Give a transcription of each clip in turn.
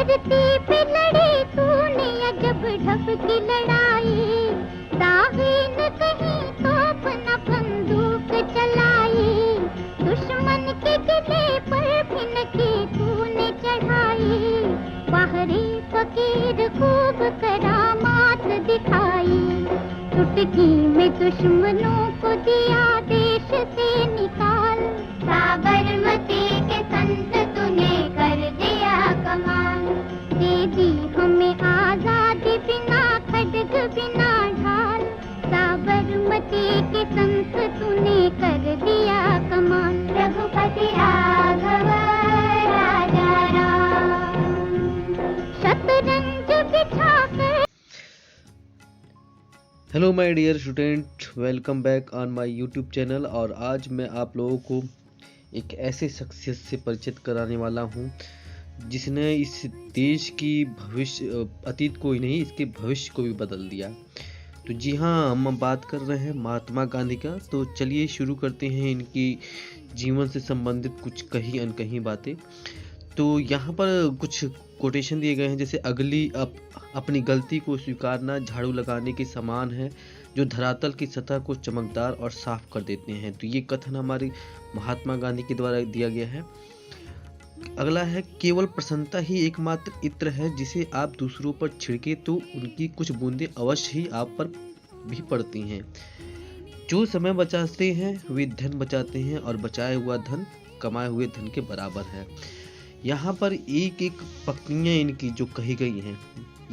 धरती पे लड़ी तूने अजब ढब की लड़ाई, दागी न कहीं तोप न बंदूक चलाई, दुश्मन के किले पर भी न की तूने चढ़ाई, बाहरी फकीर खूब करामात दिखाई, चुटकी में दुश्मनों को दिया देश से निकाल, साबरमती के संत तूने कर दिया कमाल, दे दी हमें आजादी बिना खड्ग बिना ढाल, साबरमती के संत तूने कर दिया कमाल, रघुपति राघव राजा राम, शतरंज बिछा कर। Hello my dear student, welcome back on my YouTube channel. और आज मैं आप लोगों को एक ऐसे शख्सियत से परिचित कराने वाला हूं जिसने इस देश की भविष्य अतीत को ही नहीं इसके भविष्य को भी बदल दिया। तो जी हाँ, हम बात कर रहे हैं महात्मा गांधी का। तो चलिए शुरू करते हैं इनकी जीवन से संबंधित कुछ कहीं अनकहीं बातें। तो यहाँ पर कुछ कोटेशन दिए गए हैं, जैसे अपनी गलती को स्वीकारना झाड़ू लगाने के समान है जो धरातल की सतह को चमकदार और साफ कर देते हैं। तो ये कथन हमारे महात्मा गांधी के द्वारा दिया गया है। अगला है, केवल प्रसन्नता ही एकमात्र इत्र है जिसे आप दूसरों पर छिड़के तो उनकी कुछ बूंदें अवश्य ही आप पर भी पड़ती हैं। जो समय बचाते हैं वे धन बचाते हैं और बचाया हुआ धन कमाए हुए धन के बराबर है। यहाँ पर एक एक पंक्तियाँ इनकी जो कही गई हैं,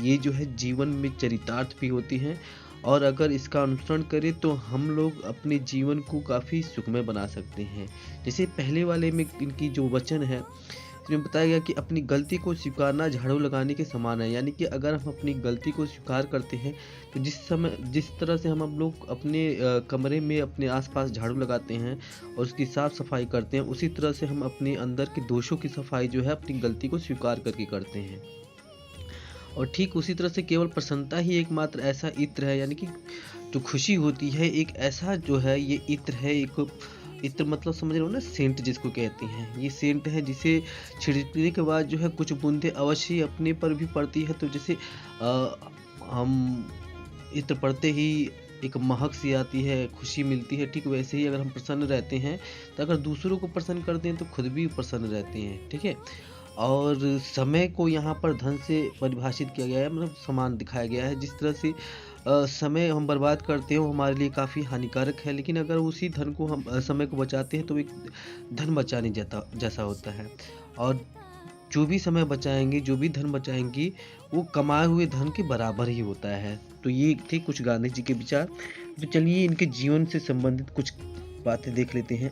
ये जो है जीवन में चरितार्थ भी होती हैं, और अगर इसका अनुसरण करें तो हम लोग अपने जीवन को काफ़ी सुखमय बना सकते हैं। जैसे पहले वाले में इनकी जो वचन है, इसमें बताया गया कि अपनी गलती को स्वीकारना झाड़ू लगाने के समान है। यानी कि अगर हम अपनी गलती को स्वीकार करते हैं तो जिस तरह से हम लोग अपने कमरे में अपने आसपास झाड़ू लगाते हैं और उसकी साफ सफाई करते हैं, उसी तरह से हम अपने अंदर के दोषों की सफाई जो है अपनी गलती को स्वीकार करके करते हैं। और ठीक उसी तरह से केवल प्रसन्नता ही एकमात्र ऐसा इत्र है, यानी कि जो खुशी होती है एक ऐसा जो है ये इत्र है। एक इत्र मतलब समझ रहे हो ना, सेंट जिसको कहते हैं। ये सेंट है जिसे छिड़कने के बाद जो है कुछ बूंदें अवश्य अपने पर भी पड़ती है। तो जैसे हम इत्र पड़ते ही एक महक सी आती है, खुशी मिलती है, ठीक वैसे ही अगर हम प्रसन्न रहते हैं तो अगर दूसरों को प्रसन्न करते हैं तो खुद भी प्रसन्न रहते हैं। ठीक है। और समय को यहाँ पर धन से परिभाषित किया गया है, मतलब समान दिखाया गया है। जिस तरह से समय हम बर्बाद करते हैं वो हमारे लिए काफ़ी हानिकारक है, लेकिन अगर उसी धन को हम समय को बचाते हैं तो एक धन बचाने जैसा होता है। और जो भी समय बचाएंगे, जो भी धन बचाएंगी, वो कमाए हुए धन के बराबर ही होता है। तो ये थे कुछ गांधी जी के विचार। तो चलिए इनके जीवन से संबंधित कुछ बातें देख लेते हैं।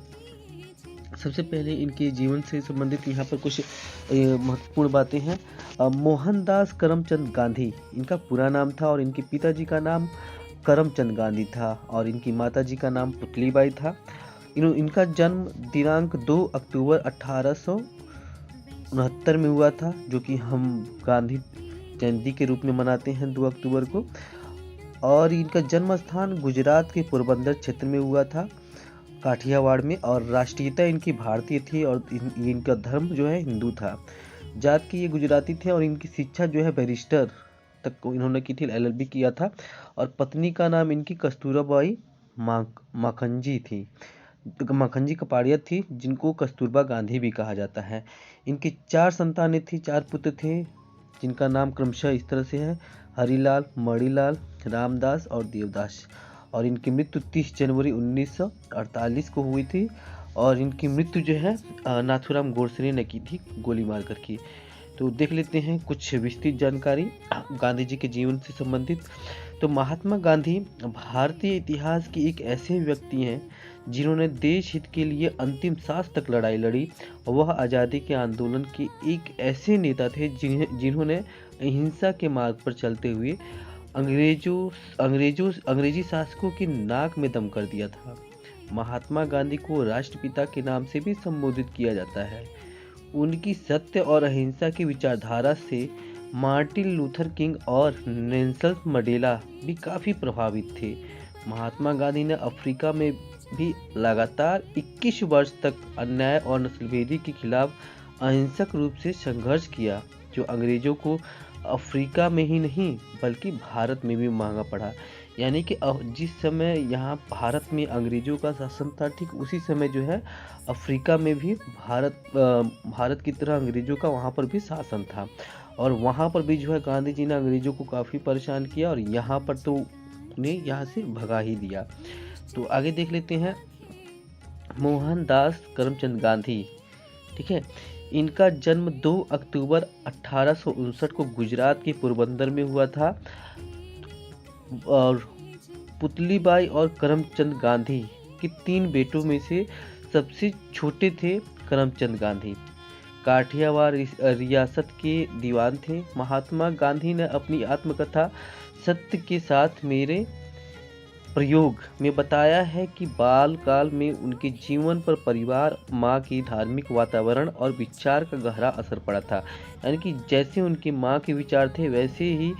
सबसे पहले इनके जीवन से संबंधित यहाँ पर कुछ महत्वपूर्ण बातें हैं। मोहनदास करमचंद गांधी इनका पूरा नाम था, और इनके पिताजी का नाम करमचंद गांधी था और इनकी माताजी का नाम पुतलीबाई था। इनका जन्म दिनांक 2 अक्टूबर 1869 में हुआ था, जो कि हम गांधी जयंती के रूप में मनाते हैं 2 अक्टूबर को। और इनका जन्म स्थान गुजरात के पोरबंदर क्षेत्र में हुआ था, काठियावाड़ में। और राष्ट्रीयता इनकी भारतीय थी और इनका धर्म जो है हिंदू था। जात की ये गुजराती थे और इनकी शिक्षा जो है बैरिस्टर तक इन्होंने की थी, LLB किया था। और पत्नी का नाम इनकी कस्तूरबाई माखनजी थी, माखनजी कपाड़िया थी, जिनको कस्तूरबा गांधी भी कहा जाता है। इनकी 4 संतानें थी, 4 पुत्र थे, जिनका नाम क्रमशः इस तरह से है: हरिलाल, मणिलाल, रामदास और देवदास। और इनकी मृत्यु 30 जनवरी 1948 को हुई थी। और इनकी मृत्यु जो है नाथूराम गोडसे ने की थी, गोली मारकर की। तो देख लेते हैं कुछ विस्तृत जानकारी गांधी जी के जीवन से संबंधित। तो महात्मा गांधी भारतीय इतिहास के एक ऐसे व्यक्ति हैं जिन्होंने देश हित के लिए अंतिम सांस तक लड़ाई लड़ी। वह आज़ादी के आंदोलन के एक ऐसे नेता थे जिन्होंने अहिंसा के मार्ग पर चलते हुए अंग्रेजी शासकों की नाक में दम कर दिया था। महात्मा गांधी को राष्ट्रपिता के नाम से भी संबोधित किया जाता है। उनकी सत्य और अहिंसा की विचारधारा से मार्टिन लूथर किंग और नेल्सन मंडेला भी काफ़ी प्रभावित थे। महात्मा गांधी ने अफ्रीका में भी लगातार 21 वर्ष तक अन्याय और नस्लभेदी के खिलाफ अहिंसक रूप से संघर्ष किया। जो अंग्रेजों को अफ्रीका में ही नहीं बल्कि भारत में भी महंगा पड़ा। यानी कि जिस समय यहाँ भारत में अंग्रेजों का शासन था, ठीक उसी समय जो है अफ्रीका में भी भारत की तरह अंग्रेजों का वहाँ पर भी शासन था। और वहाँ पर भी जो है गांधी जी ने अंग्रेजों को काफ़ी परेशान किया और यहाँ पर तो उन्हें यहाँ से भगा ही दिया। तो आगे देख लेते हैं मोहनदास करमचंद गांधी। ठीक है, इनका जन्म 2 अक्टूबर 1859 को गुजरात के पोरबंदर में हुआ था। और पुतलीबाई और करमचंद गांधी के 3 बेटों में से सबसे छोटे थे करमचंद गांधी। काठियावाड़ रियासत के दीवान थे। महात्मा गांधी ने अपनी आत्मकथा सत्य के साथ मेरे प्रयोग में बताया है कि बाल काल में उनके जीवन पर परिवार, माँ की धार्मिक वातावरण और विचार का गहरा असर पड़ा था। यानी कि जैसे उनकी माँ के विचार थे वैसे ही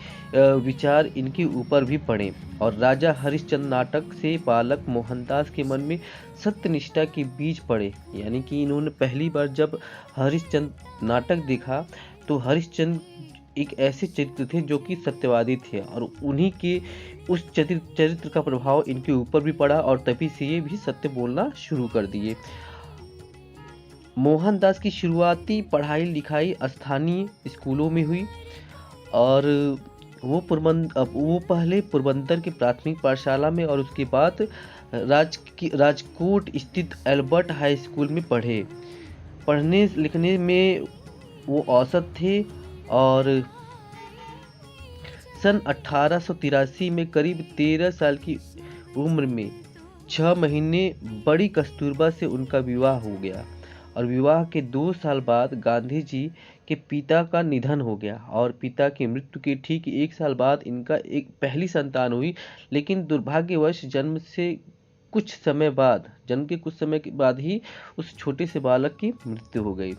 विचार इनके ऊपर भी पड़े। और राजा हरिश्चंद्र नाटक से बालक मोहनदास के मन में सत्यनिष्ठा के बीज पड़े। यानी कि इन्होंने पहली बार जब हरिश्चंद्र नाटक देखा तो हरिश्चंद्र एक ऐसे चरित्र थे जो कि सत्यवादी थे और उन्हीं के उस चरित्र का प्रभाव इनके ऊपर भी पड़ा और तभी से ये भी सत्य बोलना शुरू कर दिए। मोहनदास की शुरुआती पढ़ाई लिखाई स्थानीय स्कूलों में हुई और वो पहले पोरबंदर के प्राथमिक पाठशाला में और उसके बाद राजकोट स्थित एल्बर्ट हाई स्कूल में पढ़े। पढ़ने लिखने में वो औसत थे और सन 1883 में करीब 13 साल की उम्र में 6 महीने बड़ी कस्तूरबा से उनका विवाह हो गया। और विवाह के 2 साल बाद गांधी जी के पिता का निधन हो गया और पिता की मृत्यु के ठीक 1 साल बाद इनका एक पहली संतान हुई। लेकिन दुर्भाग्यवश जन्म के कुछ समय के बाद ही उस छोटे से बालक की मृत्यु हो गई।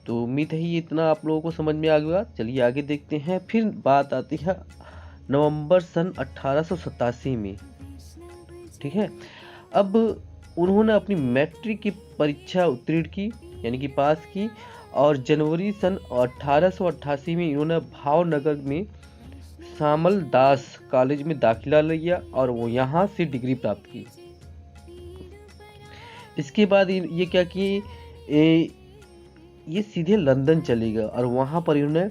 तो उम्मीद है ये इतना आप लोगों को समझ में आ गया। चलिए आगे देखते हैं। फिर बात आती है नवंबर सन 1887 में। ठीक है, अब उन्होंने अपनी मैट्रिक की परीक्षा उत्तीर्ण की यानी कि पास की और जनवरी सन 1888 में इन्होंने भावनगर में श्यामल दास कॉलेज में दाखिला लिया और वो यहाँ से डिग्री प्राप्त की। इसके बाद ये क्या कि ये सीधे लंदन चले गए और वहाँ पर इन्होंने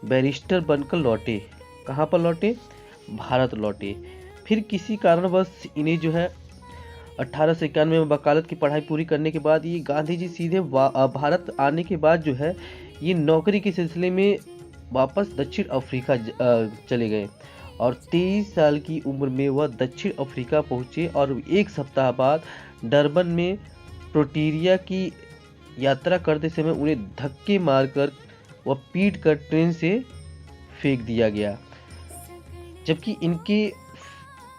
बैरिस्टर बनकर लौटे। कहाँ पर लौटे? भारत लौटे। फिर किसी कारणवश इन्हें जो है 1891 में वकालत की पढ़ाई पूरी करने के बाद ये गांधी जी सीधे भारत आने के बाद जो है ये नौकरी के सिलसिले में वापस दक्षिण अफ्रीका चले गए और 23 साल की उम्र में वह दक्षिण अफ्रीका पहुँचे और 1 सप्ताह बाद डरबन में प्रिटोरिया की यात्रा करते समय उन्हें धक्के मारकर व पीट कर ट्रेन से फेंक दिया गया। जबकि इनके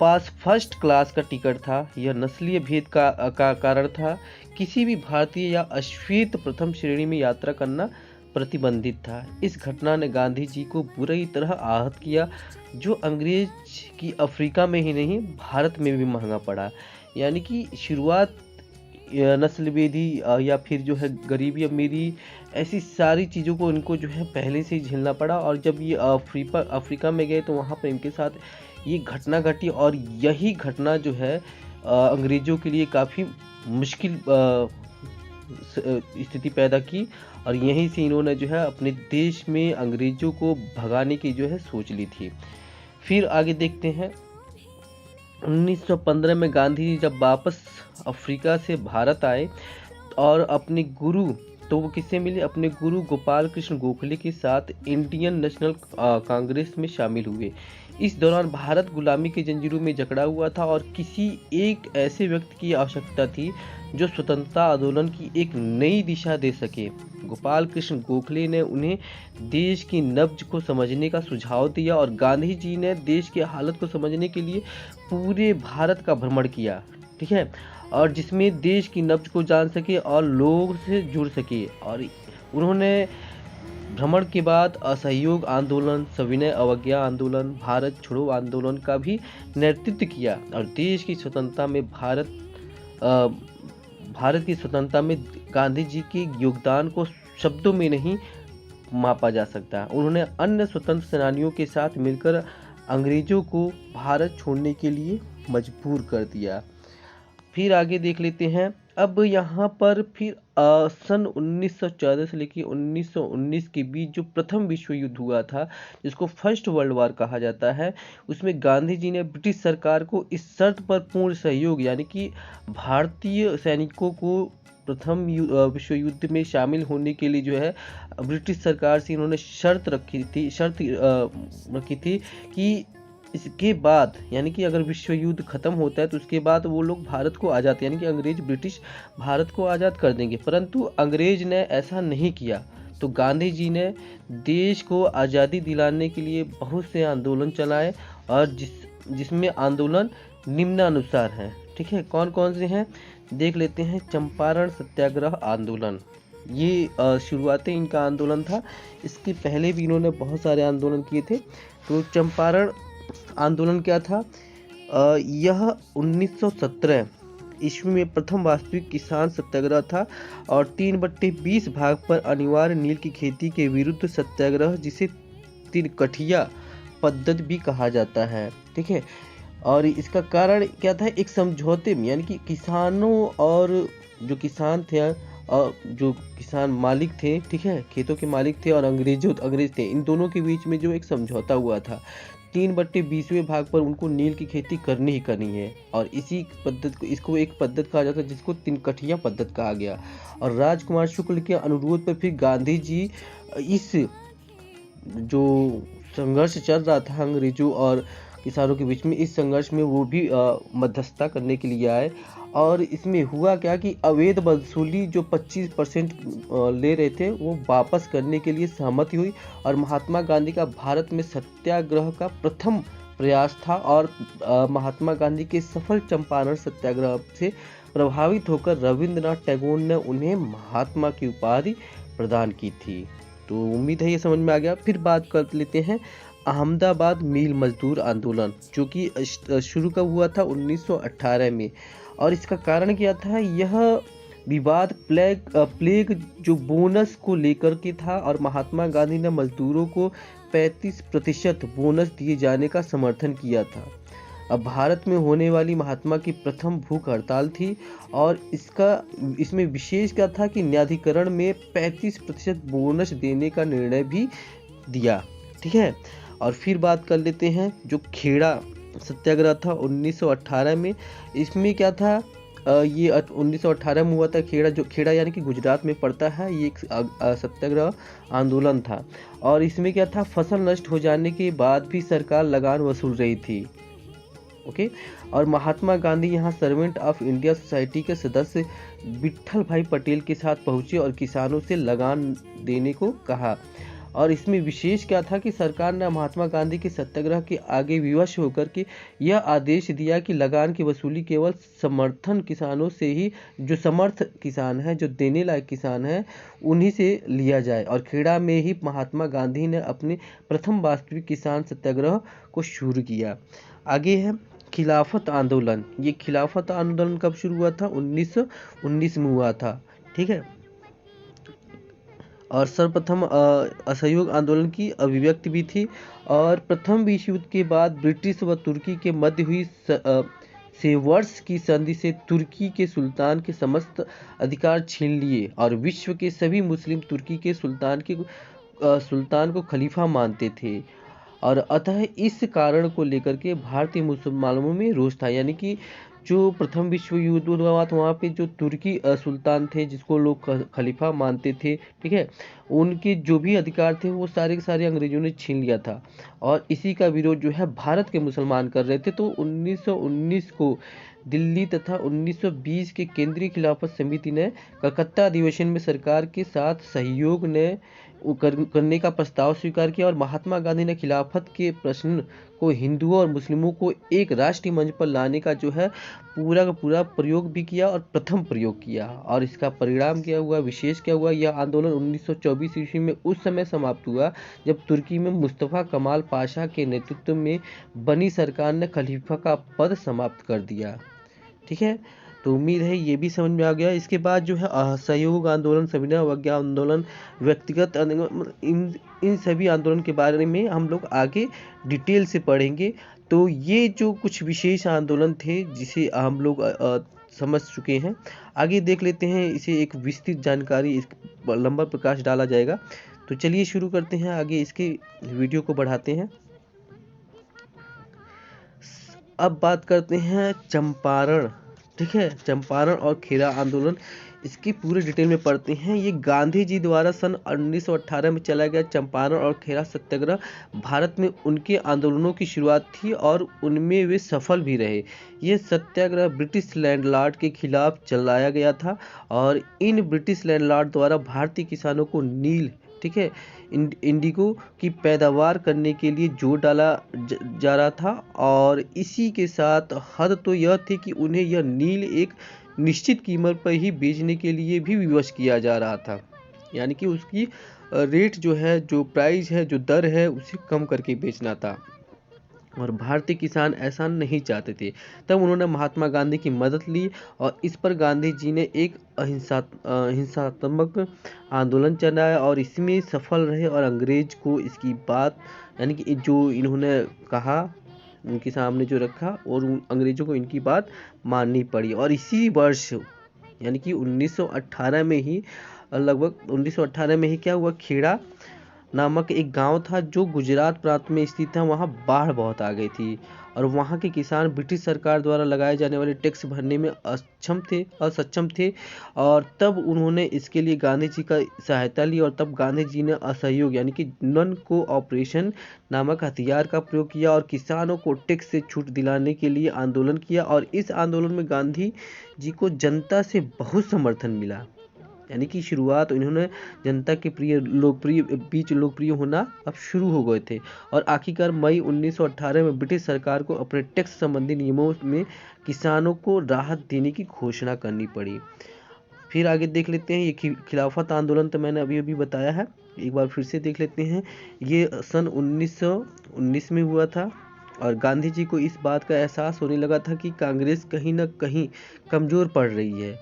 पास फर्स्ट क्लास का टिकट था। यह नस्लीय भेद का कारण था। किसी भी भारतीय या अश्वेत प्रथम श्रेणी में यात्रा करना प्रतिबंधित था। इस घटना ने गांधी जी को बुरी तरह आहत किया, जो अंग्रेज की अफ्रीका में ही नहीं भारत में भी महंगा पड़ा। यानी कि शुरुआत नस्लभेदी या फिर जो है गरीबी अमीरी ऐसी सारी चीज़ों को इनको जो है पहले से ही झेलना पड़ा और जब ये अफ्रीका में गए तो वहाँ पर इनके साथ ये घटना घटी और यही घटना जो है अंग्रेज़ों के लिए काफ़ी मुश्किल स्थिति पैदा की और यहीं से इन्होंने जो है अपने देश में अंग्रेज़ों को भगाने की जो है सोच ली थी। फिर आगे देखते हैं 1915 में गांधी जी जब वापस अफ्रीका से भारत आए और अपने गुरु तो वो किससे मिले? अपने गुरु गोपाल कृष्ण गोखले के साथ इंडियन नेशनल कांग्रेस में शामिल हुए। इस दौरान भारत गुलामी की जंजीरों में जकड़ा हुआ था और किसी एक ऐसे व्यक्ति की आवश्यकता थी जो स्वतंत्रता आंदोलन की एक नई दिशा दे सके। गोपाल कृष्ण गोखले ने उन्हें देश की नब्ज को समझने का सुझाव दिया और गांधी जी ने देश की हालत को समझने के लिए पूरे भारत का भ्रमण किया। ठीक है, और जिसमें देश की नब्ज को जान सके और लोगों से जुड़ सके। और उन्होंने भ्रमण के बाद असहयोग आंदोलन, सविनय अवज्ञा आंदोलन, भारत छोड़ो आंदोलन का भी नेतृत्व किया और देश की स्वतंत्रता में भारत की स्वतंत्रता में गांधी जी के योगदान को शब्दों में नहीं मापा जा सकता है। उन्होंने अन्य स्वतंत्र सेनानियों के साथ मिलकर अंग्रेजों को भारत छोड़ने के लिए मजबूर कर दिया। फिर आगे देख लेते हैं। अब यहाँ पर फिर सन 1914 से लेकर 1919 के बीच जो प्रथम विश्व युद्ध हुआ था, जिसको फर्स्ट वर्ल्ड वार कहा जाता है, उसमें गांधी जी ने ब्रिटिश सरकार को इस शर्त पर पूर्ण सहयोग, यानी कि भारतीय सैनिकों को प्रथम विश्व युद्ध में शामिल होने के लिए जो है ब्रिटिश सरकार से इन्होंने शर्त रखी थी कि इसके बाद, यानी कि अगर विश्व युद्ध खत्म होता है तो उसके बाद वो लोग भारत को आज़ाद, यानी कि अंग्रेज ब्रिटिश भारत को आज़ाद कर देंगे। परंतु अंग्रेज ने ऐसा नहीं किया। तो गांधी जी ने देश को आज़ादी दिलाने के लिए बहुत से आंदोलन चलाए, और जिसमें आंदोलन निम्नानुसार हैं। ठीक है, कौन कौन से हैं देख लेते हैं। चंपारण सत्याग्रह आंदोलन, ये शुरुआती इनका आंदोलन था। इसके पहले भी इन्होंने बहुत सारे आंदोलन किए थे। तो चंपारण आंदोलन क्या था? यह 1917 ईस्वी में प्रथम वास्तविक किसान सत्याग्रह था और 3/20 भाग पर अनिवार्य नील की खेती के विरुद्ध सत्याग्रह, जिसे तिनकठिया पद्धति भी कहा जाता है। ठीक है, और इसका कारण क्या था? एक समझौते में, यानी कि किसानों और जो किसान थे और जो किसान मालिक थे, ठीक है, खेतों के मालिक थे, और अंग्रेज थे, इन दोनों के बीच में जो एक समझौता हुआ था, 3/20वें भाग पर उनको नील की खेती करनी ही करनी है। और इसी पद्धति को, इसको एक पद्धति कहा जाता है जिसको तिनकठिया पद्धति कहा गया। और राजकुमार शुक्ल के अनुरोध पर फिर गांधी जी इस जो संघर्ष चल रहा था अंग्रेजों और किसानों के बीच में, इस संघर्ष में वो भी मध्यस्थता करने के लिए आए। और इसमें हुआ क्या कि अवैध वसूली जो 25% ले रहे थे, वो वापस करने के लिए सहमति हुई। और महात्मा गांधी का भारत में सत्याग्रह का प्रथम प्रयास था, और महात्मा गांधी के सफल चंपारण सत्याग्रह से प्रभावित होकर रविंद्रनाथ टैगोर ने उन्हें महात्मा की उपाधि प्रदान की थी। तो उम्मीद है ये समझ में आ गया। फिर बात कर लेते हैं अहमदाबाद मिल मजदूर आंदोलन, जो कि शुरू कब हुआ था? 1918 में। और इसका कारण क्या था? यह विवाद प्लेग जो बोनस को लेकर के था, और महात्मा गांधी ने मजदूरों को 35% बोनस दिए जाने का समर्थन किया था। अब भारत में होने वाली महात्मा की प्रथम भूख हड़ताल थी, और इसमें विशेष क्या था कि न्यायाधिकरण में 35% बोनस देने का निर्णय भी दिया। ठीक है, और फिर बात कर लेते हैं जो खेड़ा सत्याग्रह था 1918 में। इसमें क्या था? ये 1918 में हुआ था। खेड़ा यानी कि गुजरात में पड़ता है। ये एक सत्याग्रह आंदोलन था, और इसमें क्या था? फसल नष्ट हो जाने के बाद भी सरकार लगान वसूल रही थी। ओके, और महात्मा गांधी यहाँ सर्वेंट ऑफ इंडिया सोसाइटी के सदस्य विट्ठल भाई पटेल के साथ पहुंचे और किसानों से लगान देने को कहा। और इसमें विशेष क्या था कि सरकार ने महात्मा गांधी के सत्याग्रह के आगे विवश होकर के यह आदेश दिया कि लगान की वसूली केवल समर्थन किसानों से ही, जो समर्थ किसान हैं, जो देने लायक किसान हैं, उन्हीं से लिया जाए। और खेड़ा में ही महात्मा गांधी ने अपने प्रथम वास्तविक किसान सत्याग्रह को शुरू किया। आगे है खिलाफत आंदोलन। ये खिलाफत आंदोलन कब शुरू हुआ था? 1919 में हुआ था। ठीक है, और सर्वप्रथम असहयोग आंदोलन की अभिव्यक्ति भी थी। और प्रथम विश्व युद्ध के बाद ब्रिटिश व तुर्की के मध्य हुई सेवर्स की संधि से तुर्की के सुल्तान के समस्त अधिकार छीन लिए, और विश्व के सभी मुस्लिम तुर्की के सुल्तान को खलीफा मानते थे। और अतः इस कारण को लेकर के भारतीय मुसलमानों में रोष था। यानी कि जो प्रथम विश्व युद्ध हुआ था, वहाँ पे जो तुर्की सुल्तान थे, जिसको लोग खलीफा मानते थे, ठीक है, उनके जो भी अधिकार थे वो सारे के सारे अंग्रेजों ने छीन लिया था। और इसी का विरोध जो है भारत के मुसलमान कर रहे थे। तो 1919 को दिल्ली तथा 1920 के केंद्रीय खिलाफत समिति ने कलकत्ता अधिवेशन में सरकार के साथ सहयोग करने का प्रस्ताव स्वीकार किया, और महात्मा गांधी ने खिलाफत के प्रश्न को हिंदुओं और मुस्लिमों को एक राष्ट्रीय मंच पर लाने का जो है पूरा का पूरा प्रयोग भी किया, और प्रथम प्रयोग किया। और इसका परिणाम क्या हुआ, विशेष क्या हुआ? यह आंदोलन 1924 ईस्वी में उस समय समाप्त हुआ जब तुर्की में मुस्तफ़ा कमाल पाशा के नेतृत्व में बनी सरकार ने खलीफा का पद समाप्त कर दिया। ठीक है, तो तो उम्मीद है ये भी समझ में आ गया। इसके बाद जो है असहयोग आंदोलन, सविनय अवज्ञा आंदोलन, व्यक्तिगत इन सभी आंदोलन के बारे में हम लोग आगे डिटेल से पढ़ेंगे। तो ये जो कुछ विशेष आंदोलन थे जिसे हम लोग समझ चुके हैं। आगे देख लेते हैं, इसे एक विस्तृत जानकारी इस लंबा प्रकाश डाला जाएगा। तो चलिए शुरू करते हैं, आगे इसके वीडियो को बढ़ाते हैं। अब बात करते हैं चंपारण, ठीक है, चंपारण और खेड़ा आंदोलन, इसकी पूरी डिटेल में पढ़ते हैं। ये गांधी जी द्वारा सन 1918 में चला गया चंपारण और खेड़ा सत्याग्रह भारत में उनके आंदोलनों की शुरुआत थी और उनमें वे सफल भी रहे। ये सत्याग्रह ब्रिटिश लैंडलॉर्ड के खिलाफ चलाया गया था और इन ब्रिटिश लैंडलॉर्ड द्वारा भारतीय किसानों को नील, ठीक है, इंडिगो की पैदावार करने के लिए जोर डाला जा रहा था और इसी के साथ हद तो यह थी कि उन्हें यह नील एक निश्चित कीमत पर ही बेचने के लिए भी विवश किया जा रहा था, यानी कि उसकी रेट जो है, जो प्राइस है, जो दर है, उसे कम करके बेचना था और भारतीय किसान ऐसा नहीं चाहते थे। तब उन्होंने महात्मा गांधी की मदद ली और इस पर गांधी जी ने एक अहिंसात्मक आंदोलन चलाया और इसमें सफल रहे और अंग्रेज को इसकी बात, यानी कि जो इन्होंने कहा, उनके सामने जो रखा और अंग्रेजों को इनकी बात माननी पड़ी। और इसी वर्ष यानी कि 1918 में ही, लगभग 1918 में ही क्या हुआ, खेड़ा नामक एक गांव था जो गुजरात प्रांत में स्थित था, वहां बाढ़ बहुत आ गई थी और वहां के किसान ब्रिटिश सरकार द्वारा लगाए जाने वाले टैक्स भरने में असक्षम थे और तब उन्होंने इसके लिए गांधी जी का सहायता ली और तब गांधी जी ने असहयोग यानी कि नॉन कोऑपरेशन नामक हथियार का प्रयोग किया और किसानों को टैक्स से छूट दिलाने के लिए आंदोलन किया और इस आंदोलन में गांधी जी को जनता से बहुत समर्थन मिला, यानी कि शुरुआत इन्होंने जनता के बीच लोकप्रिय होना अब शुरू हो गए थे और आखिरकार मई 1918 में ब्रिटिश सरकार को अपने टैक्स संबंधी नियमों में किसानों को राहत देने की घोषणा करनी पड़ी। फिर आगे देख लेते हैं, ये खिलाफत आंदोलन तो मैंने अभी बताया है, एक बार फिर से देख लेते हैं। ये सन 1919 में हुआ था और गांधी जी को इस बात का एहसास होने लगा था कि कांग्रेस कहीं न कहीं कमज़ोर पड़ रही है,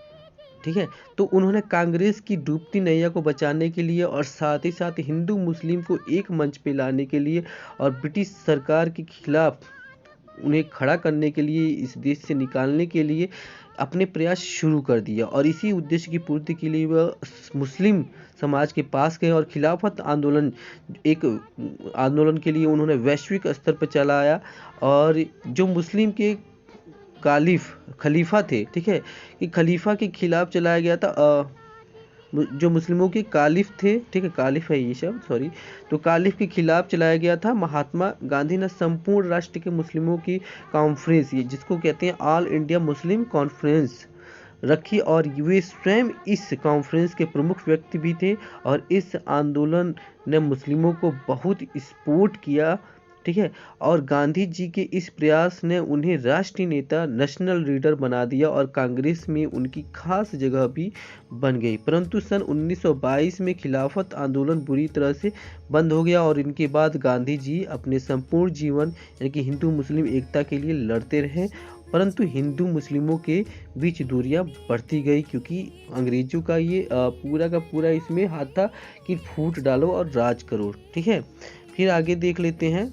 ठीक है। तो उन्होंने कांग्रेस की डूबती नैया को बचाने के लिए और साथ ही साथ हिंदू मुस्लिम को एक मंच पे लाने के लिए और ब्रिटिश सरकार के खिलाफ उन्हें खड़ा करने के लिए, इस देश से निकालने के लिए अपने प्रयास शुरू कर दिया और इसी उद्देश्य की पूर्ति के लिए वह मुस्लिम समाज के पास गए और खिलाफत आंदोलन के लिए उन्होंने वैश्विक स्तर पर चलाया और जो मुस्लिम के खलीफा थे, ठीक है, कि खलीफा के खिलाफ चलाया गया था, जो मुस्लिमों के कालिफ थे, ठीक है, कालिफ है ये शब्द, सॉरी, तो कालिफ के खिलाफ चलाया गया था। महात्मा गांधी ने संपूर्ण राष्ट्र के मुस्लिमों की कॉन्फ्रेंस, ये जिसको कहते हैं ऑल इंडिया मुस्लिम कॉन्फ्रेंस, रखी और वे स्वयं इस कॉन्फ्रेंस के प्रमुख व्यक्ति भी थे और इस आंदोलन ने मुस्लिमों को बहुत सपोर्ट किया, ठीक है, और गांधी जी के इस प्रयास ने उन्हें राष्ट्रीय नेता, नेशनल लीडर बना दिया और कांग्रेस में उनकी खास जगह भी बन गई। परंतु सन 1922 में खिलाफत आंदोलन बुरी तरह से बंद हो गया और इनके बाद गांधी जी अपने संपूर्ण जीवन यानी कि हिंदू मुस्लिम एकता के लिए लड़ते रहे, परंतु हिंदू मुस्लिमों के बीच दूरियां बढ़ती गई क्योंकि अंग्रेजों का ये पूरा का पूरा इसमें हाथ था कि फूट डालो और राज करो, ठीक है। फिर आगे देख लेते हैं,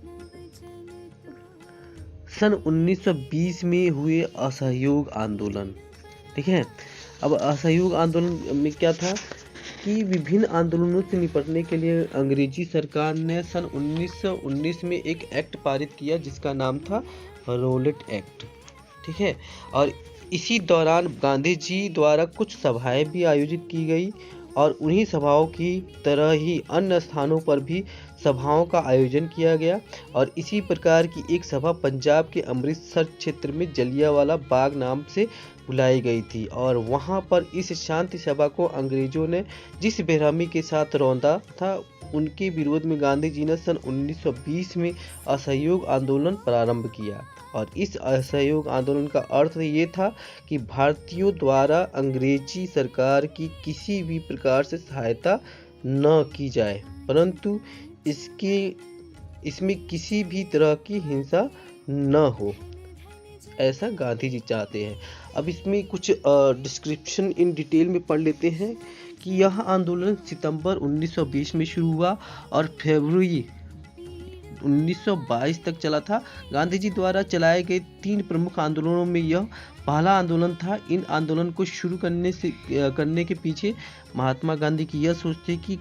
सन 1920 में हुए असहयोग आंदोलन, ठीक है। अब असहयोग आंदोलन में क्या था कि विभिन्न आंदोलनों से निपटने के लिए अंग्रेजी सरकार ने सन 1919 में एक एक्ट पारित किया जिसका नाम था रोलेट एक्ट, ठीक है, और इसी दौरान गांधी जी द्वारा कुछ सभाएं भी आयोजित की गई और उन्हीं सभाओं की तरह ही अन्य स्थानों पर भी सभाओं का आयोजन किया गया और इसी प्रकार की एक सभा पंजाब के अमृतसर क्षेत्र में जलियांवाला बाग नाम से बुलाई गई थी और वहां पर इस शांति सभा को अंग्रेजों ने जिस बेरहमी के साथ रौंदा था उनके विरोध में गांधी जी ने सन 1920 में असहयोग आंदोलन प्रारंभ किया और इस असहयोग आंदोलन का अर्थ ये था कि भारतीयों द्वारा अंग्रेजी सरकार की किसी भी प्रकार से सहायता न की जाए, परंतु इसमें किसी भी तरह की हिंसा न हो। ऐसा गांधी जी चाहते हैं। अब इसमें कुछ डिस्क्रिप्शन इन डिटेल में पढ़ लेते हैं कि यह आंदोलन सितंबर 1920 में शुरू हुआ और फरवरी 1922 तक चला था। गांधी जी द्वारा चलाए गए 3 प्रमुख आंदोलनों में यह पहला आंदोलन था। इन आंदोलन को शुरू करने के पीछे महात्मा गांधी की यह सोच थी कि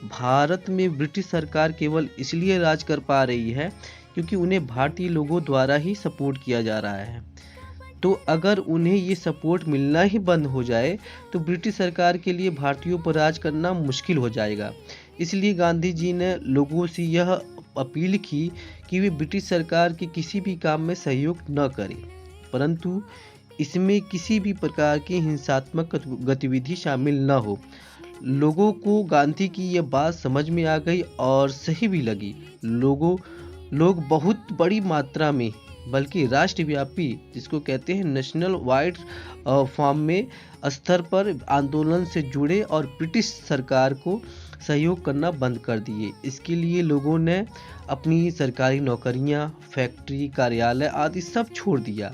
भारत में ब्रिटिश सरकार केवल इसलिए राज कर पा रही है क्योंकि उन्हें भारतीय लोगों द्वारा ही सपोर्ट किया जा रहा है। तो अगर उन्हें ये सपोर्ट मिलना ही बंद हो जाए तो ब्रिटिश सरकार के लिए भारतीयों पर राज करना मुश्किल हो जाएगा। इसलिए गांधी जी ने लोगों से यह अपील की कि वे ब्रिटिश सरकार के किसी भी काम में सहयोग न करें, परंतु इसमें किसी भी प्रकार की हिंसात्मक गतिविधि शामिल न हो। लोगों को गांधी की यह बात समझ में आ गई और सही भी लगी। लोग बहुत बड़ी मात्रा में, बल्कि राष्ट्रव्यापी, जिसको कहते हैं नेशनल वाइड फॉर्म में स्तर पर आंदोलन से जुड़े और ब्रिटिश सरकार को सहयोग करना बंद कर दिए। इसके लिए लोगों ने अपनी सरकारी नौकरियां, फैक्ट्री, कार्यालय आदि सब छोड़ दिया।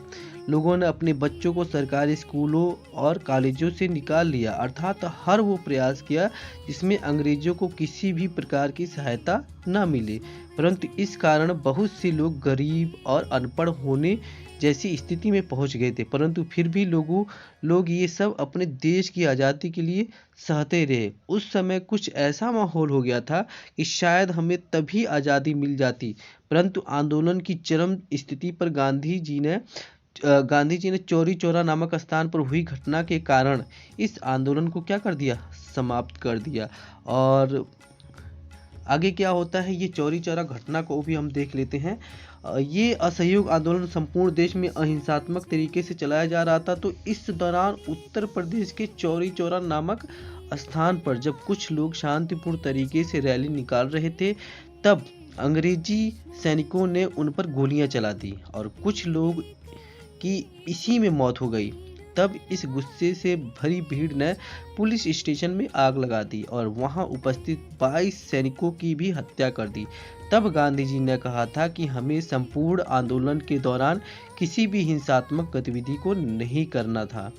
लोगों ने अपने बच्चों को सरकारी स्कूलों और कॉलेजों से निकाल लिया, अर्थात हर वो प्रयास किया जिसमें अंग्रेजों को किसी भी प्रकार की सहायता न मिले। परंतु इस कारण बहुत से लोग गरीब और अनपढ़ होने जैसी स्थिति में पहुंच गए थे, परंतु फिर भी लोग ये सब अपने देश की आज़ादी के लिए सहते रहे। उस समय कुछ ऐसा माहौल हो गया था कि शायद हमें तभी आज़ादी मिल जाती, परंतु आंदोलन की चरम स्थिति पर गांधी जी ने चौरी चौरा नामक स्थान पर हुई घटना के कारण इस आंदोलन को क्या कर दिया, समाप्त कर दिया। और आगे क्या होता है, ये चौरी चौरा घटना को भी हम देख लेते हैं। ये असहयोग आंदोलन संपूर्ण देश में अहिंसात्मक तरीके से चलाया जा रहा था। तो इस दौरान उत्तर प्रदेश के चौरी चौरा नामक स्थान पर जब कुछ लोग शांतिपूर्ण तरीके से रैली निकाल रहे थे, तब अंग्रेजी सैनिकों ने उन पर गोलियां चला दी और कुछ लोग की इसी में मौत हो गई। तब इस गुस्से से भरी भीड़ ने पुलिस स्टेशन में आग लगा दी और वहां उपस्थित 22 सैनिकों की भी हत्या कर दी। तब गांधी जी ने कहा था कि हमें संपूर्ण आंदोलन के दौरान किसी भी हिंसात्मक गतिविधि को नहीं करना था।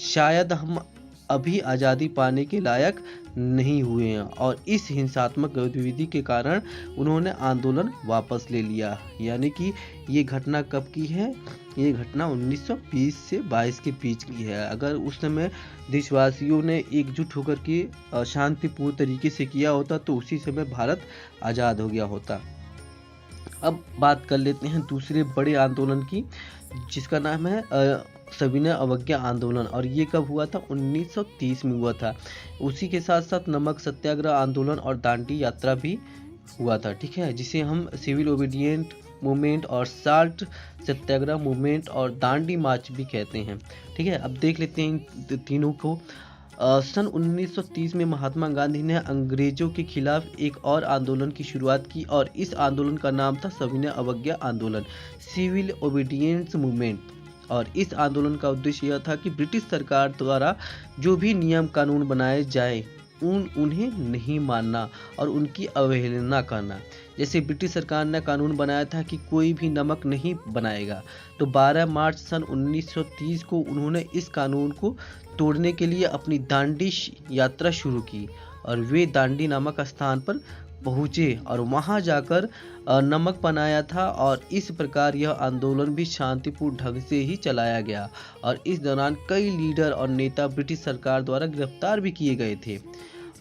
शायद हम अभी आज़ादी पाने के लायक नहीं हुए हैं, और इस हिंसात्मक गतिविधि के कारण उन्होंने आंदोलन वापस ले लिया। यानी कि ये घटना कब की है, ये घटना 1920 से 22 के बीच की है। अगर उस समय देशवासियों ने एकजुट होकर के शांतिपूर्ण तरीके से किया होता तो उसी समय भारत आज़ाद हो गया होता। अब बात कर लेते हैं दूसरे बड़े आंदोलन की, जिसका नाम है सविनय अवज्ञा आंदोलन। और ये कब हुआ था, 1930 में हुआ था। उसी के साथ साथ नमक सत्याग्रह आंदोलन और दांडी यात्रा भी हुआ था, ठीक है, जिसे हम सिविल ओबीडिएंट मूवमेंट और साल्ट सत्याग्रह मूवमेंट और दांडी मार्च भी कहते हैं, ठीक है। अब देख लेते हैं इन तीनों को। सन 1930 में महात्मा गांधी ने अंग्रेजों के खिलाफ एक और आंदोलन की शुरुआत की और इस आंदोलन का नाम था सविनय अवज्ञा आंदोलन, सिविल ओबीडिएंस मूवमेंट। और इस आंदोलन का उद्देश्य यह था कि ब्रिटिश सरकार द्वारा जो भी नियम कानून बनाए जाए उन्हें नहीं मानना और उनकी अवहेलना करना। जैसे ब्रिटिश सरकार ने कानून बनाया था कि कोई भी नमक नहीं बनाएगा, तो 12 मार्च सन 1930 को उन्होंने इस कानून को तोड़ने के लिए अपनी दांडी यात्रा शुरू की और वे दांडी नामक स्थान पर पहुँचे और वहां जाकर नमक बनाया था। और इस प्रकार यह आंदोलन भी शांतिपूर्ण ढंग से ही चलाया गया और इस दौरान कई लीडर और नेता ब्रिटिश सरकार द्वारा गिरफ्तार भी किए गए थे।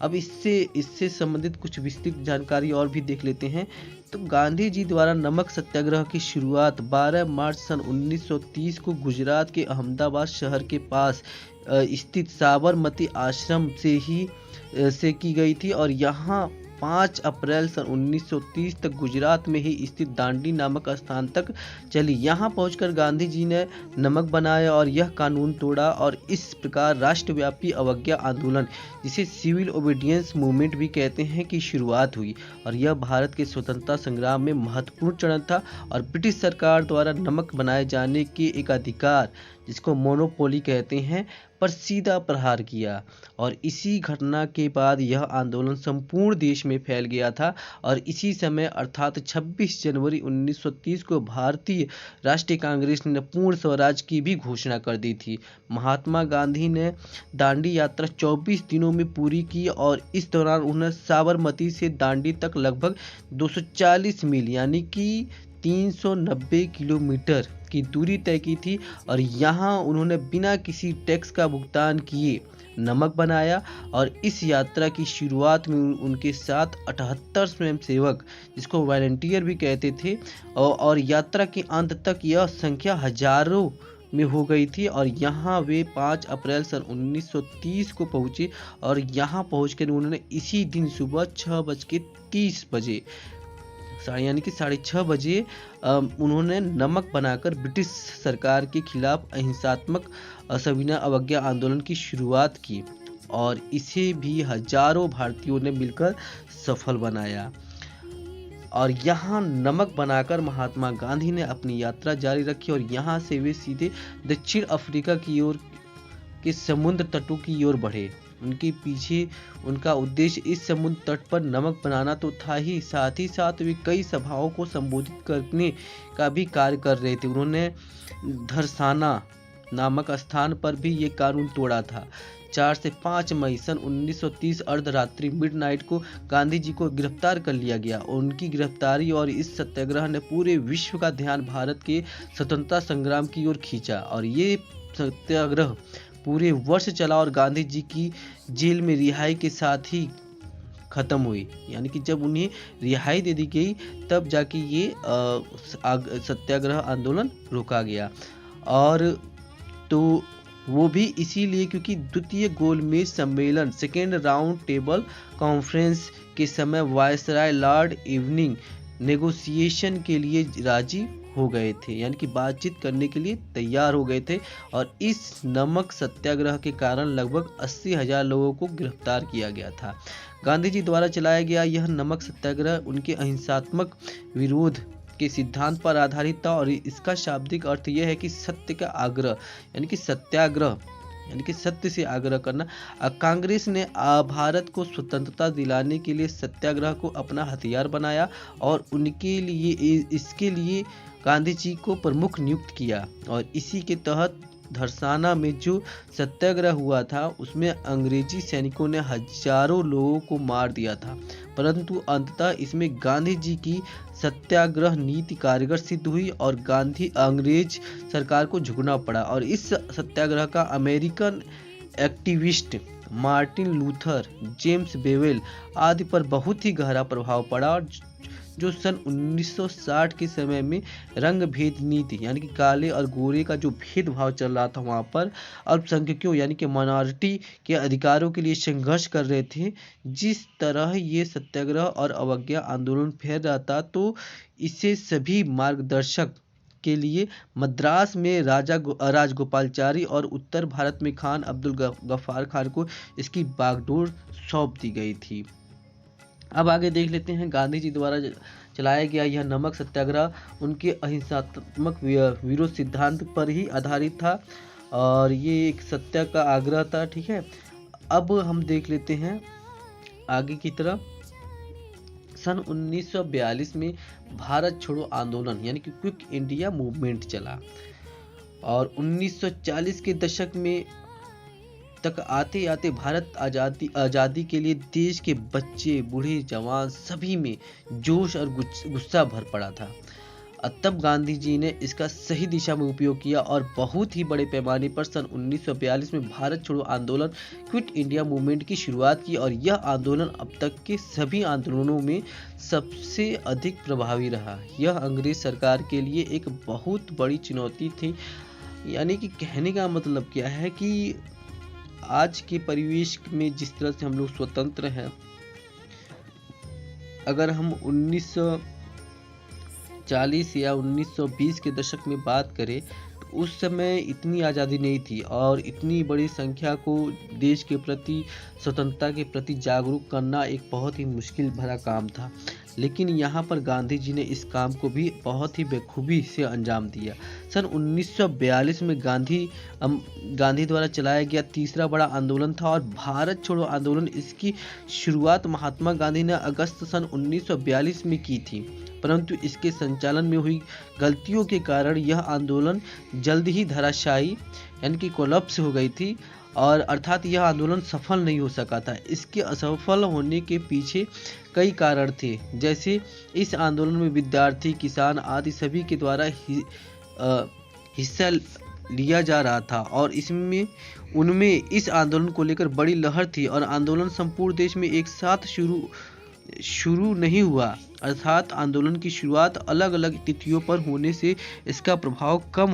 अब इससे संबंधित कुछ विस्तृत जानकारी और भी देख लेते हैं। तो गांधी जी द्वारा नमक सत्याग्रह की शुरुआत 12 मार्च सन 1930 को गुजरात के अहमदाबाद शहर के पास स्थित साबरमती आश्रम से की गई थी और यहाँ 5 अप्रैल सन 1930 तक गुजरात में ही स्थित दांडी नामक स्थान तक चली। यहाँ पहुंचकर गांधी जी ने नमक बनाया और यह कानून तोड़ा और इस प्रकार राष्ट्रव्यापी अवज्ञा आंदोलन, जिसे सिविल ओबीडियंस मूवमेंट भी कहते हैं, की शुरुआत हुई। और यह भारत के स्वतंत्रता संग्राम में महत्वपूर्ण चरण था और ब्रिटिश सरकार द्वारा नमक बनाए जाने के एक अधिकार जिसको मोनोपोली कहते हैं, पर सीधा प्रहार किया। और इसी घटना के बाद यह आंदोलन संपूर्ण देश में फैल गया था और इसी समय अर्थात 26 जनवरी 1930 को भारतीय राष्ट्रीय कांग्रेस ने पूर्ण स्वराज की भी घोषणा कर दी थी। महात्मा गांधी ने दांडी यात्रा 24 दिनों में पूरी की और इस दौरान उन्होंने साबरमती से दांडी तक लगभग 240 मील यानी कि 390 किलोमीटर की दूरी तय की थी और यहाँ उन्होंने बिना किसी टैक्स का भुगतान किए नमक बनाया। और इस यात्रा की शुरुआत में उनके साथ 78 स्वयंसेवक, जिसको वॉलंटियर भी कहते थे, और यात्रा के अंत तक यह संख्या हजारों में हो गई थी। और यहाँ वे 5 अप्रैल सन 1930 को पहुँचे और यहाँ पहुँचकर उन्होंने इसी दिन सुबह 6:30 बजे यानी कि 6:30 बजे उन्होंने नमक बनाकर ब्रिटिश सरकार के खिलाफ अहिंसात्मक सविनय अवज्ञा आंदोलन की शुरुआत की और इसे भी हजारों भारतीयों ने मिलकर सफल बनाया। और यहाँ नमक बनाकर महात्मा गांधी ने अपनी यात्रा जारी रखी और यहाँ से वे सीधे दक्षिण अफ्रीका की ओर के समुद्र तटों की ओर बढ़े। उनके पीछे उनका उद्देश्य इस समुद्र तट पर नमक बनाना तो था ही साथ वे कई सभाओं को संबोधित करने का भी कार्य कर रहे थे। उन्होंने धरसाना नामक स्थान पर भी ये कानून तोड़ा था। 4 से 5 मई सन 1930 अर्धरात्रि मिडनाइट को गांधी जी को गिरफ्तार कर लिया गया। उनकी गिरफ्तारी और इस सत्याग्रह ने पूरे विश्व का ध्यान भारत के स्वतंत्रता संग्राम की ओर खींचा और ये सत्याग्रह पूरे वर्ष चला और गांधी जी की जेल में रिहाई के साथ ही खत्म हुई। यानी कि जब उन्हें रिहाई दे दी गई तब जाके ये सत्याग्रह आंदोलन रोका गया। और तो वो भी इसीलिए क्योंकि द्वितीय गोलमेज सम्मेलन सेकेंड राउंड टेबल कॉन्फ्रेंस के समय वायसराय लॉर्ड इवनिंग नेगोशिएशन के लिए राजी हो गए थे, यानी कि बातचीत करने के लिए तैयार हो गए थे। और इस नमक सत्याग्रह के कारण लगभग 80,000 लोगों को गिरफ्तार किया गया था। गांधी जी द्वारा चलाया गया यह नमक सत्याग्रह उनके अहिंसात्मक विरोध के सिद्धांत पर आधारित था और इसका शाब्दिक अर्थ यह है कि सत्य का आग्रह, यानी कि सत्याग्रह यानी कि सत्य से आग्रह करना। कांग्रेस ने भारत को स्वतंत्रता दिलाने के लिए सत्याग्रह को अपना हथियार बनाया और उनके लिए इसके लिए गांधी जी को प्रमुख नियुक्त किया। और इसी के तहत धरसाना में जो सत्याग्रह हुआ था उसमें अंग्रेजी सैनिकों ने हजारों लोगों को मार दिया था, परंतु अंततः इसमें गांधी जी की सत्याग्रह नीति कारगर सिद्ध हुई और अंग्रेज सरकार को झुकना पड़ा। और इस सत्याग्रह का American activist Martin Luther, James Wavell आदि पर बहुत ही गहरा प्रभाव पड़ा और जो सन 1960 के समय में रंग भेद नीति यानी कि काले और गोरे का जो भेदभाव चल रहा था, वहाँ पर अल्पसंख्यकों यानी कि माइनॉरिटी के अधिकारों के लिए संघर्ष कर रहे थे, जिस तरह ये सत्याग्रह और अवज्ञा आंदोलन फैल रहा था, तो इसे सभी मार्गदर्शक के लिए मद्रास में राजगोपालाचारी और उत्तर भारत में खान अब्दुल गफ्फार खान को इसकी बागडोर सौंप दी गई थी। अब आगे देख लेते हैं गांधी जी द्वारा चलाया गया यह नमक सत्याग्रह उनके अहिंसात्मक विरोध सिद्धांत पर ही आधारित था और ये एक सत्य का आग्रह था। ठीक है, अब हम देख लेते हैं आगे की तरफ। सन 1942 में भारत छोड़ो आंदोलन यानी कि क्विक इंडिया मूवमेंट चला और 1940 के दशक में तक आते आते भारत आज़ादी के लिए देश के बच्चे, बूढ़े, जवान सभी में जोश और गुस्सा भर पड़ा था। तब गांधी जी ने इसका सही दिशा में उपयोग किया और बहुत ही बड़े पैमाने पर सन 1942 में भारत छोड़ो आंदोलन क्विट इंडिया मूवमेंट की शुरुआत की और यह आंदोलन अब तक के सभी आंदोलनों में सबसे अधिक प्रभावी रहा। यह अंग्रेज सरकार के लिए एक बहुत बड़ी चुनौती थी। यानी कि कहने का मतलब क्या है कि आज के परिवेश में जिस तरह से हम लोग स्वतंत्र हैं, अगर हम 1940 या 1920 के दशक में बात करें तो उस समय इतनी आज़ादी नहीं थी और इतनी बड़ी संख्या को देश के प्रति, स्वतंत्रता के प्रति जागरूक करना एक बहुत ही मुश्किल भरा काम था। लेकिन यहाँ पर गांधी जी ने इस काम को भी बहुत ही बखूबी से अंजाम दिया। सन 1942 में गांधी द्वारा चलाया गया तीसरा बड़ा आंदोलन था और भारत छोड़ो आंदोलन, इसकी शुरुआत महात्मा गांधी ने अगस्त सन 1942 में की थी, परंतु इसके संचालन में हुई गलतियों के कारण यह आंदोलन जल्द ही धराशायी यानी कि कोलैप्स हो गई थी, और अर्थात यह आंदोलन सफल नहीं हो सका था। इसके असफल होने के पीछे कई कारण थे, जैसे इस आंदोलन में विद्यार्थी, किसान आदि सभी के द्वारा हिस्सा लिया जा रहा था और उनमें इस आंदोलन को लेकर बड़ी लहर थी और आंदोलन संपूर्ण देश में एक साथ शुरू नहीं हुआ, अर्थात आंदोलन की शुरुआत अलग अलग तिथियों पर होने से इसका प्रभाव कम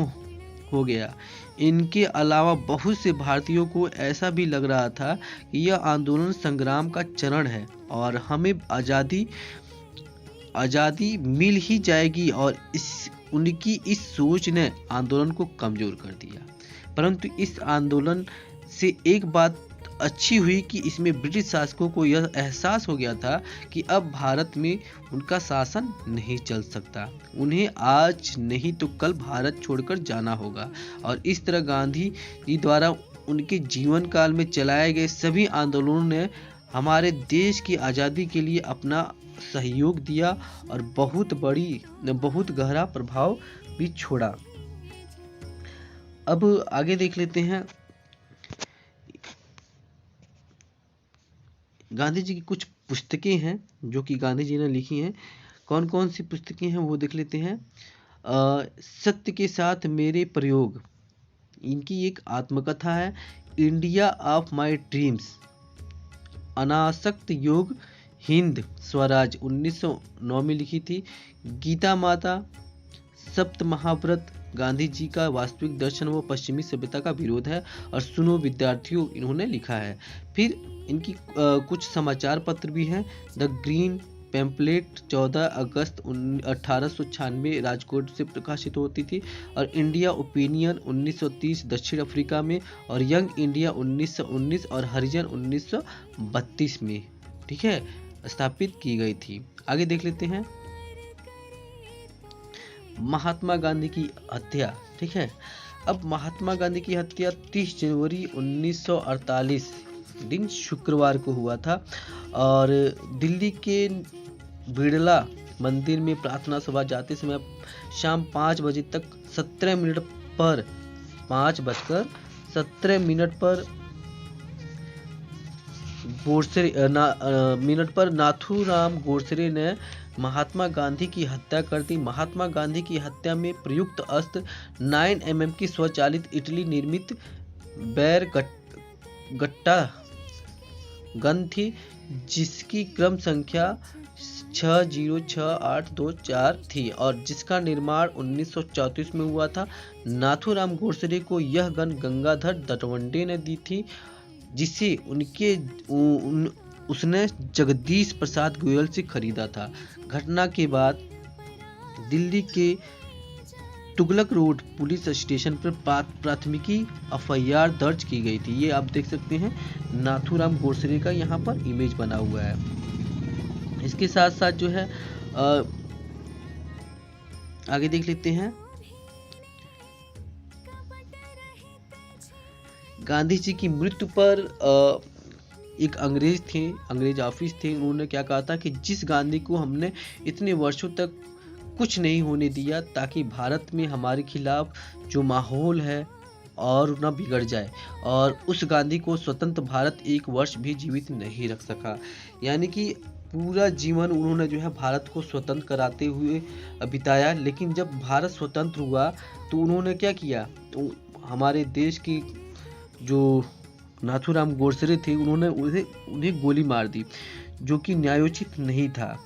हो गया। इनके अलावा बहुत से भारतीयों को ऐसा भी लग रहा था कि यह आंदोलन संग्राम का चरण है और हमें आज़ादी मिल ही जाएगी, और उनकी इस सोच ने आंदोलन को कमजोर कर दिया। परंतु इस आंदोलन से एक बात अच्छी हुई कि इसमें ब्रिटिश शासकों को यह एहसास हो गया था कि अब भारत में उनका शासन नहीं चल सकता, उन्हें आज नहीं तो कल भारत छोड़कर जाना होगा। और इस तरह गांधी जी द्वारा उनके जीवन काल में चलाए गए सभी आंदोलनों ने हमारे देश की आज़ादी के लिए अपना सहयोग दिया और बहुत गहरा प्रभाव भी छोड़ा। अब आगे देख लेते हैं गांधी जी की कुछ पुस्तकें हैं जो कि गांधी जी ने लिखी हैं। कौन कौन सी पुस्तकें हैं वो देख लेते हैं। सत्य के साथ मेरे प्रयोग, इनकी एक आत्मकथा है। इंडिया ऑफ माय ड्रीम्स, अनासक्त योग हिंद स्वराज 1909 में लिखी थी। गीता माता, सप्त महाव्रत, गांधी जी का वास्तविक दर्शन व पश्चिमी सभ्यता का विरोध है, और सुनो विद्यार्थियों, इन्होंने लिखा है। फिर इनकी कुछ समाचार पत्र भी हैं। द ग्रीन पैम्पलेट 14 अगस्त 1896 राजकोट से प्रकाशित होती थी, और इंडिया ओपिनियन 1930 दक्षिण अफ्रीका में, और यंग इंडिया 1919 और हरिजन 1932 में, ठीक है, स्थापित की गई थी। आगे देख लेते हैं महात्मा गांधी की हत्या, ठीक है। अब महात्मा गांधी की हत्या 30 जनवरी 1948 दिन शुक्रवार को हुआ था, और दिल्ली के बिड़ला मंदिर में प्रार्थना सभा जाते समय शाम 5 बजे तक 17 मिनट पर 5:17 मिनट पर नाथूराम गोडसे ने महात्मा गांधी की हत्या कर दी। महात्मा गांधी की हत्या में प्रयुक्त अस्त्र 9 mm की स्वचालित इटली निर्मित बैर गट्टा गन थी, जिसकी क्रम संख्या 606824 थी और जिसका निर्माण 1934 में हुआ था। नाथूराम गोडसे को यह गन गंगाधर दत्तवंडे ने दी थी, जिसे उसने जगदीश प्रसाद गोयल से खरीदा था। घटना के बाद दिल्ली के तुगलक रोड पुलिस स्टेशन पर प्राथमिकी FIR दर्ज की गई थी। ये आप देख सकते हैं नाथूराम गोडसे का यहाँ पर इमेज बना हुआ है। इसके साथ साथ जो है आगे देख लेते हैं। गांधी जी की मृत्यु पर एक अंग्रेज ऑफिस थे, उन्होंने क्या कहा था कि जिस गांधी को हमने इतने वर्षों तक कुछ नहीं होने दिया ताकि भारत में हमारे खिलाफ जो माहौल है और न बिगड़ जाए, और उस गांधी को स्वतंत्र भारत एक वर्ष भी जीवित नहीं रख सका। यानी कि पूरा जीवन उन्होंने जो है भारत को स्वतंत्र कराते हुए बिताया, लेकिन जब भारत स्वतंत्र हुआ तो उन्होंने क्या किया, तो हमारे देश की जो नाथूराम गोडसे थे उन्होंने उन्हें गोली मार दी, जो कि न्यायोचित नहीं था।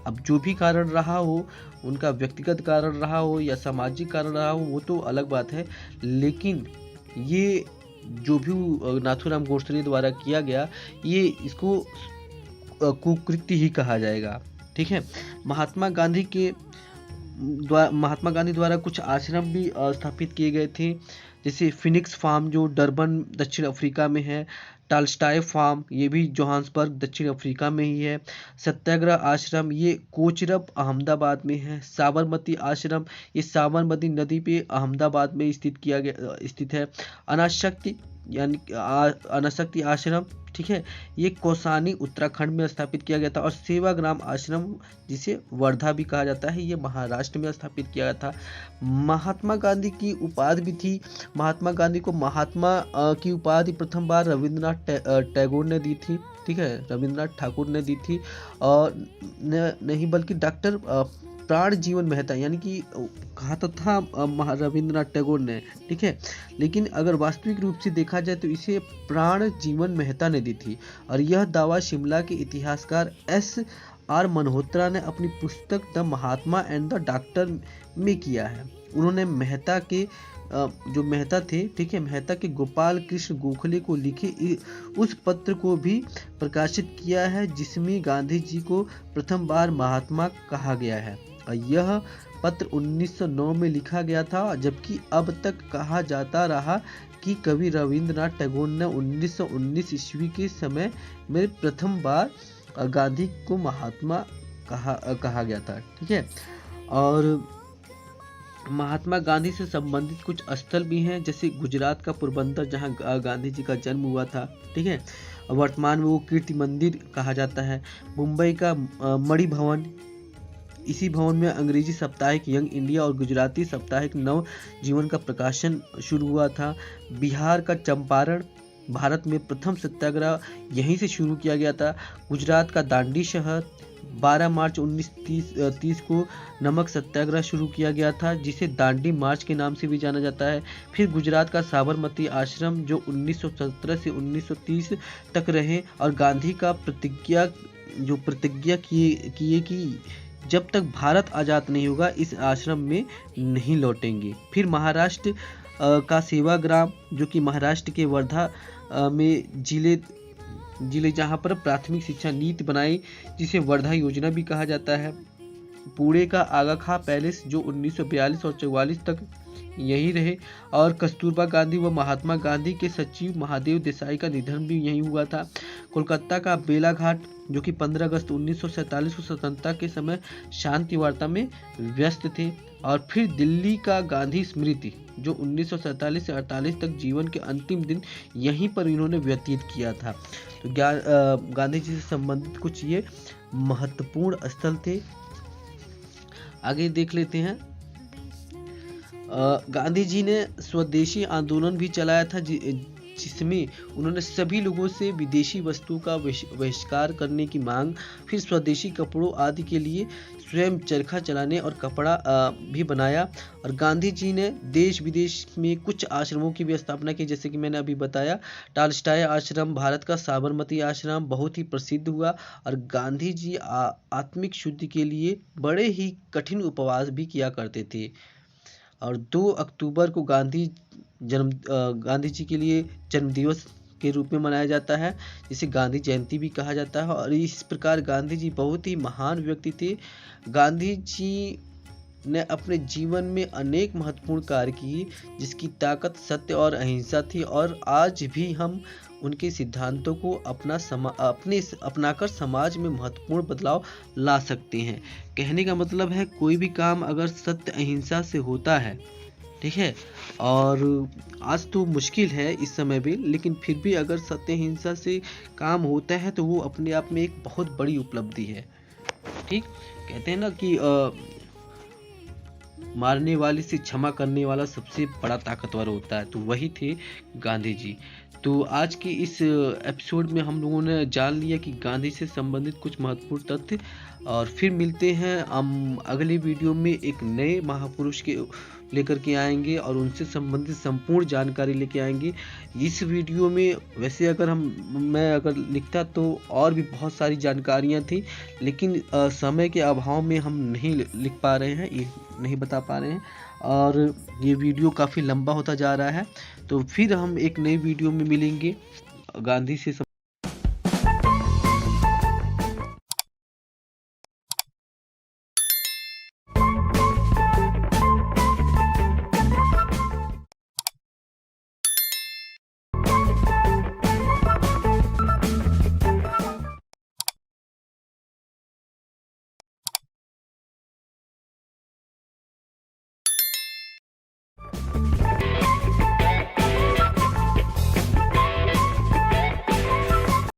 अब जो भी कारण रहा हो, उनका व्यक्तिगत कारण रहा हो या सामाजिक कारण रहा हो, वो तो अलग बात है, लेकिन ये जो भी नाथूराम गोडसे द्वारा किया गया, ये इसको कुकृत्य ही कहा जाएगा, ठीक है। महात्मा गांधी द्वारा कुछ आश्रम भी स्थापित किए गए थे, जैसे फिनिक्स फार्म जो डरबन दक्षिण अफ्रीका में है, टालस्टॉय फार्म ये भी जोहान्सबर्ग दक्षिण अफ्रीका में ही है, सत्याग्रह आश्रम ये कोचरब अहमदाबाद में है, साबरमती आश्रम ये साबरमती नदी पे अहमदाबाद में स्थित है, अनाशक्ति यानी अनाशक्ति आश्रम, ठीक है, ये कौसानी उत्तराखंड में स्थापित किया गया था, और सेवाग्राम आश्रम जिसे वर्धा भी कहा जाता है ये महाराष्ट्र में स्थापित किया गया था। महात्मा गांधी की उपाधि भी थी। महात्मा गांधी को महात्मा की उपाधि प्रथम बार रविंद्रनाथ टैगोर ने दी थी, ठीक है, रविंद्रनाथ ठाकुर ने दी थी, और नहीं बल्कि डॉक्टर प्राण जीवन मेहता यानी कि कहा तो था रविंद्रनाथ टैगोर ने, ठीक है, लेकिन अगर वास्तविक रूप से देखा जाए तो इसे प्राण जीवन मेहता ने दी थी। और यह दावा शिमला के इतिहासकार S.R. मल्होत्रा ने अपनी पुस्तक the Mahatma and the doctor में किया है। उन्होंने मेहता के जो मेहता थे, ठीक है, मेहता के गोपाल कृष्ण गोखले को लिखे उस पत्र को भी प्रकाशित किया है जिसमें गांधी जी को प्रथम बार महात्मा कहा गया है। यह पत्र 1909 में लिखा गया था, जबकि अब तक कहा जाता रहा कि कवि रविंद्रनाथ टैगोर ने 1919 ईस्वी के समय में प्रथम बार गांधी को महात्मा कहा गया था, ठीक है। और महात्मा गांधी से संबंधित कुछ स्थल भी हैं, जैसे गुजरात का पोरबंदर जहां गांधी जी का जन्म हुआ था, ठीक है, वर्तमान में वो कीर्ति मंदिर कहा जाता है। मुंबई का मणि भवन, इसी भवन में अंग्रेजी साप्ताहिक यंग इंडिया और गुजराती साप्ताहिक नव जीवन का प्रकाशन शुरू हुआ था। बिहार का चंपारण, भारत में प्रथम सत्याग्रह यहीं से शुरू किया गया था। गुजरात का दांडी शहर, 12 मार्च 1930 को नमक सत्याग्रह शुरू किया गया था, जिसे दांडी मार्च के नाम से भी जाना जाता है। फिर गुजरात का साबरमती आश्रम जो 1917 से 1930 तक रहे और गांधी का प्रतिज्ञा किए कि जब तक भारत आज़ाद नहीं होगा इस आश्रम में नहीं लौटेंगे। फिर महाराष्ट्र का सेवाग्राम जो कि महाराष्ट्र के वर्धा में जिले जहां पर प्राथमिक शिक्षा नीति बनाई, जिसे वर्धा योजना भी कहा जाता है। पुणे का आगा खां पैलेस जो 1942 और 44 तक यही रहे, और कस्तूरबा गांधी व महात्मा गांधी के सचिव महादेव देसाई का निधन भी यहीं हुआ था। कोलकाता का बेला घाट जो कि 15 अगस्त 1947 को स्वतंत्रता के समय शांति वार्ता में व्यस्त थे। और फिर दिल्ली का गांधी स्मृति जो 1947 से 48 तक जीवन के अंतिम दिन यहीं पर इन्होंने व्यतीत किया था। तो गांधी जी से संबंधित कुछ ये महत्वपूर्ण स्थल थे। आगे देख लेते हैं। गांधी जी ने स्वदेशी आंदोलन भी चलाया था, जिसमें उन्होंने सभी लोगों से विदेशी वस्तुओं का बहिष्कार करने की मांग, फिर स्वदेशी कपड़ों आदि के लिए स्वयं चरखा चलाने और कपड़ा भी बनाया। और गांधी जी ने देश विदेश में कुछ आश्रमों की भी स्थापना की, जैसे कि मैंने अभी बताया। टालस्टॉय आश्रम, भारत का साबरमती आश्रम बहुत ही प्रसिद्ध हुआ। और गांधी जी आत्मिक शुद्धि के लिए बड़े ही कठिन उपवास भी किया करते थे। और 2 अक्टूबर को गांधी जी के लिए जन्मदिवस के रूप में मनाया जाता है, जिसे गांधी जयंती भी कहा जाता है। और इस प्रकार गांधी जी बहुत ही महान व्यक्ति थे। गांधी जी ने अपने जीवन में अनेक महत्वपूर्ण कार्य किए, जिसकी ताकत सत्य और अहिंसा थी। और आज भी हम उनके सिद्धांतों को अपनाकर समाज में महत्वपूर्ण बदलाव ला सकते हैं। कहने का मतलब है कोई भी काम अगर सत्य अहिंसा से होता है, ठीक है, और आज तो मुश्किल है इस समय भी, लेकिन फिर भी अगर सत्य अहिंसा से काम होता है तो वो अपने आप में एक बहुत बड़ी उपलब्धि है। ठीक, कहते हैं ना कि मारने वाले से क्षमा करने वाला सबसे बड़ा ताकतवर होता है, तो वही थे गांधी जी। तो आज के इस एपिसोड में हम लोगों ने जान लिया कि गांधी से संबंधित कुछ महत्वपूर्ण तथ्य, और फिर मिलते हैं हम अगले वीडियो में एक नए महापुरुष के लेकर के आएंगे और उनसे संबंधित संपूर्ण जानकारी लेके आएंगे। इस वीडियो में वैसे अगर मैं अगर लिखता तो और भी बहुत सारी जानकारियां थी, लेकिन समय के अभाव में हम नहीं लिख पा रहे हैं, ये नहीं बता पा रहे हैं, और ये वीडियो काफ़ी लंबा होता जा रहा है। तो फिर हम एक नई वीडियो में मिलेंगे गांधी से